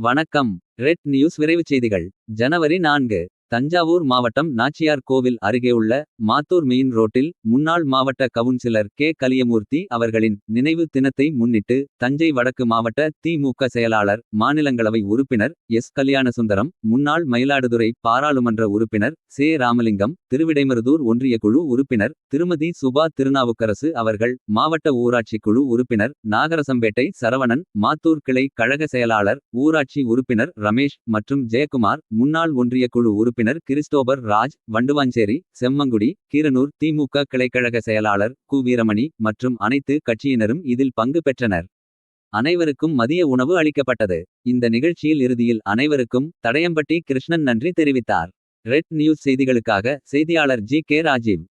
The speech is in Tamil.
வணக்கம். ரெட் நியூஸ் விரைவுச் செய்திகள். ஜனவரி 4. தஞ்சாவூர் மாவட்டம் நாச்சியார் கோவில் அருகே உள்ள மாத்தூர் மெயின் ரோட்டில் முன்னாள் மாவட்ட கவுன்சிலர் கே. கலியமூர்த்தி அவர்களின் நினைவு தினத்தை முன்னிட்டு தஞ்சை வடக்கு மாவட்ட தி.மு.க. செயலாளர் மாநிலங்களவை உறுப்பினர் எஸ். கல்யாணசுந்தரம், முன்னாள் மயிலாடுதுறை பாராளுமன்ற உறுப்பினர் சே. ராமலிங்கம், திருவிடைமருதூர் ஒன்றிய குழு உறுப்பினர் திருமதி சுபா திருநாவுக்கரசு அவர்கள், மாவட்ட ஊராட்சி குழு உறுப்பினர் நாகரசம்பேட்டை சரவணன், மாத்தூர் கிளை கழக செயலாளர் ஊராட்சி உறுப்பினர் ரமேஷ் மற்றும் ஜெயக்குமார், முன்னாள் ஒன்றிய குழு உறுப்பினர் கிறிஸ்டோபர் ராஜ், வண்டுவாஞ்சேரி, செம்மங்குடி, கீரனூர் தி.மு.க. கிளைக்கழக செயலாளர் கு. வீரமணி மற்றும் அனைத்து கட்சியினரும் இதில் பங்கு பெற்றனர். அனைவருக்கும் மதிய உணவு அளிக்கப்பட்டது. இந்த நிகழ்ச்சியில் இறுதியில் அனைவருக்கும் தடையம்பட்டி கிருஷ்ணன் நன்றி தெரிவித்தார். ரெட் நியூஸ் செய்திகளுக்காக செய்தியாளர் ஜி. கே. ராஜீவ்.